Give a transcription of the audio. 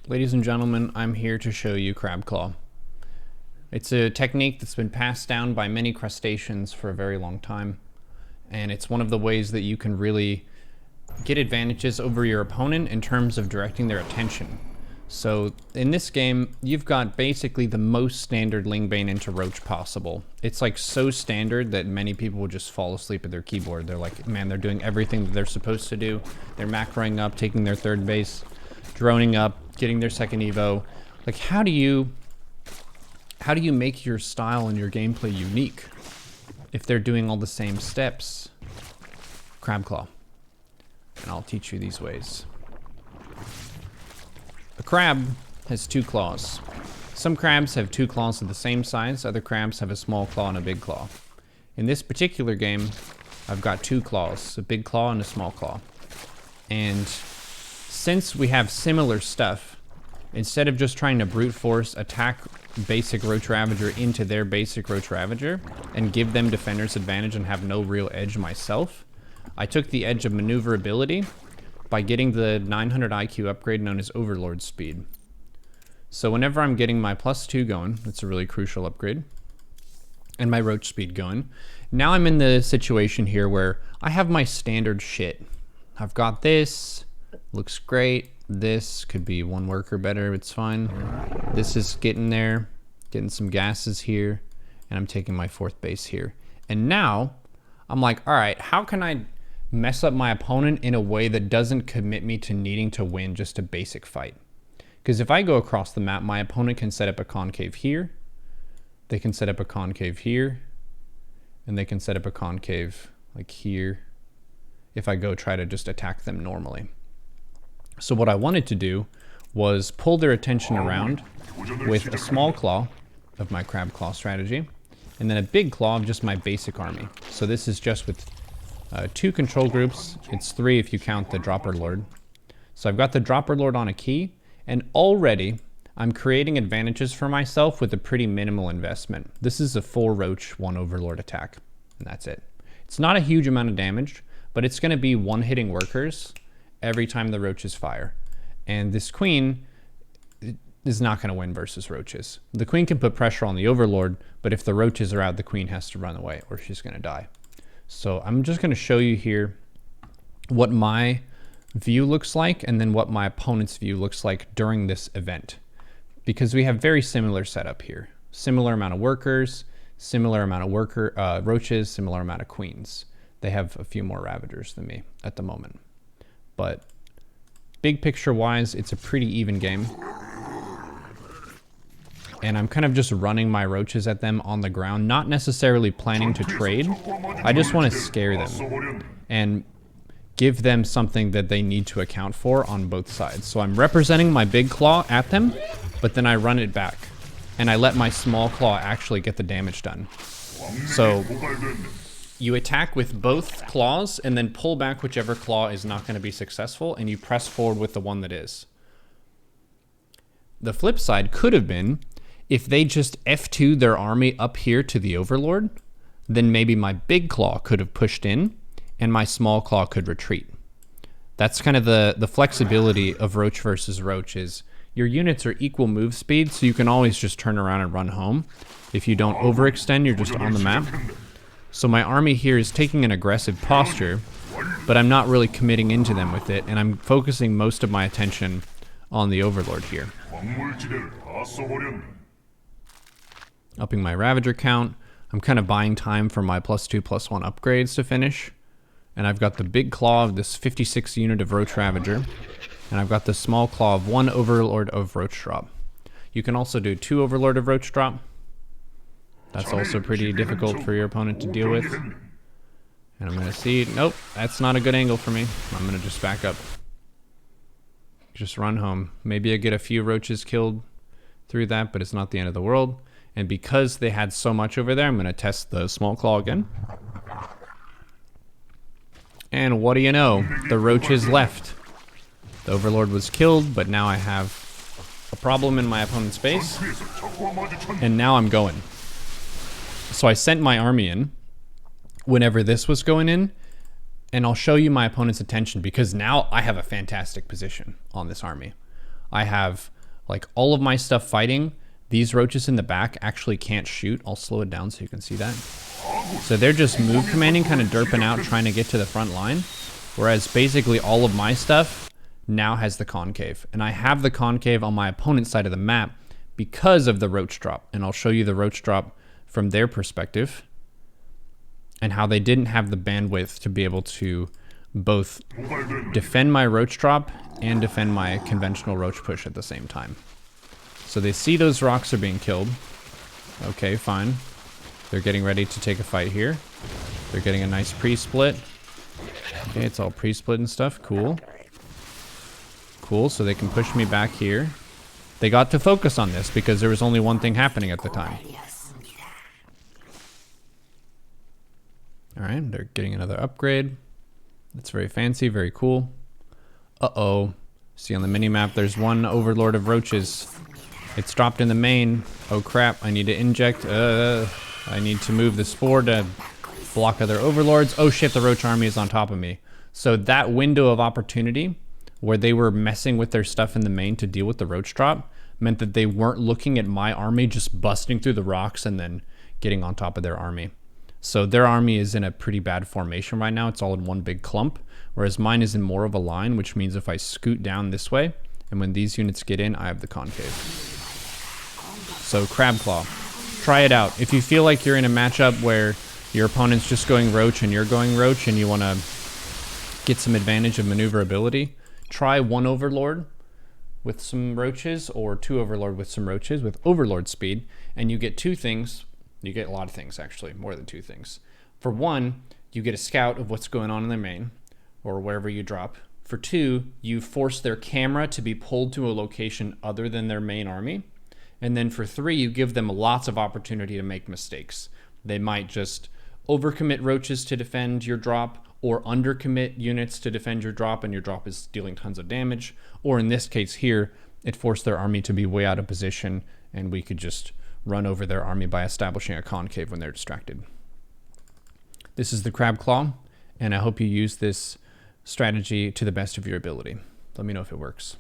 Ladies and gentlemen, I'm here to show you crab claw. It's a technique that's been passed down by many crustaceans for a very long time, and it's one of the ways that you can really get advantages over your opponent in terms of directing their attention. So in this game, you've got basically the most standard Lingbane into Roach possible. It's like so standard that many people will just fall asleep at their keyboard. They're like, man, they're doing everything that they're supposed to do. They're macroing up, taking their third base, droning up, getting their second evo. Like, how do you make your style and your gameplay unique if they're doing all the same steps? Crab claw. And I'll teach you these ways. A crab has two claws. Some crabs have two claws of the same size, other crabs have a small claw and a big claw. In this particular game, I've got two claws, a big claw and a small claw. And since we have similar stuff, instead of just trying to brute force attack basic Roach Ravager into their basic Roach Ravager and give them defender's advantage and have no real edge myself, I took the edge of maneuverability by getting the 900 IQ upgrade known as Overlord Speed. So whenever I'm getting my +2 going, that's a really crucial upgrade, and my Roach Speed going, now I'm in the situation here where I have my standard shit. I've got this, looks great. This could be one worker better, it's fine. This is getting there, getting some gases here, and I'm taking my fourth base here. And now, I'm like, all right, how can I mess up my opponent in a way that doesn't commit me to needing to win just a basic fight? Because if I go across the map, my opponent can set up a concave here, they can set up a concave here, and they can set up a concave like here if I go try to just attack them normally. So what I wanted to do was pull their attention around with a small claw of my crab claw strategy, and then a big claw of just my basic army. So this is just with two control groups. It's three if you count the Dropper Lord. So I've got the Dropper Lord on a key, and already I'm creating advantages for myself with a pretty minimal investment. This is a full Roach, one Overlord attack, and that's it. It's not a huge amount of damage, but it's going to be one-hitting workers every time the roaches fire. And this queen is not going to win versus roaches. The queen can put pressure on the Overlord, but if the roaches are out, the queen has to run away or she's going to die. So I'm just going to show you here what my view looks like and then what my opponent's view looks like during this event. Because we have very similar setup here. Similar amount of workers, similar amount of roaches, similar amount of queens. They have a few more Ravagers than me at the moment. But big picture wise, it's a pretty even game. And I'm kind of just running my roaches at them on the ground, not necessarily planning to trade. I just want to scare them and give them something that they need to account for on both sides. So I'm representing my big claw at them, but then I run it back and I let my small claw actually get the damage done. So you attack with both claws and then pull back whichever claw is not going to be successful, and you press forward with the one that is. The flip side could have been if they just F2'd their army up here to the Overlord, then maybe my big claw could have pushed in and my small claw could retreat. That's kind of the flexibility of Roach versus Roach is your units are equal move speed, so you can always just turn around and run home. If you don't overextend, you're just on the map. So my army here is taking an aggressive posture, but I'm not really committing into them with it, and I'm focusing most of my attention on the Overlord here. Upping my Ravager count. I'm kind of buying time for my +2/+1 upgrades to finish. And I've got the big claw of this 56 unit of Roach Ravager, and I've got the small claw of one Overlord of Roach Drop. You can also do two Overlord of Roach Drop. That's also pretty difficult for your opponent to deal with. And I'm going to see, nope, that's not a good angle for me. I'm going to just back up. Just run home. Maybe I get a few roaches killed through that, but it's not the end of the world. And because they had so much over there, I'm going to test the small claw again. And what do you know? The roaches left. The Overlord was killed, but now I have a problem in my opponent's base. And now I'm going. So I sent my army in whenever this was going in, and I'll show you my opponent's attention because now I have a fantastic position on this army. I have Like all of my stuff fighting, these roaches in the back actually can't shoot. I'll slow it down so you can see that. So they're just move commanding, kind of derping out, trying to get to the front line. Whereas basically all of my stuff now has the concave. And I have the concave on my opponent's side of the map because of the roach drop. And I'll show you the roach drop from their perspective and how they didn't have the bandwidth to be able to both defend my roach drop and defend my conventional roach push at the same time. So they see those rocks are being killed. Okay, fine. They're getting ready to take a fight here. They're getting a nice pre-split. Okay, it's all pre-split and stuff. Cool. Cool, so they can push me back here. They got to focus on this because there was only one thing happening at the time. Alright, they're getting another upgrade. That's very fancy, very cool. Uh-oh. See on the mini-map, there's one overlord of roaches. It's dropped in the main. Oh crap, I need to inject. I need to move the spore to block other overlords. Oh shit, the roach army is on top of me. So that window of opportunity where they were messing with their stuff in the main to deal with the roach drop meant that they weren't looking at my army just busting through the rocks and then getting on top of their army. So their army is in a pretty bad formation right now. It's all in one big clump, whereas mine is in more of a line, which means if I scoot down this way, and when these units get in, I have the concave. So Crab Claw, try it out. If you feel like you're in a matchup where your opponent's just going roach and you're going roach and you want to get some advantage of maneuverability, try one overlord with some roaches or two overlord with some roaches with overlord speed, and you get two things. You get a lot of things, actually, more than two things. For one, you get a scout of what's going on in their main, or wherever you drop. For two, you force their camera to be pulled to a location other than their main army. And then for three, you give them lots of opportunity to make mistakes. They might just overcommit roaches to defend your drop, or undercommit units to defend your drop, and your drop is dealing tons of damage. Or in this case here, it forced their army to be way out of position, and we could just run over their army by establishing a concave when they're distracted. This is the Crab Claw, and I hope you use this strategy to the best of your ability. Let me know if it works.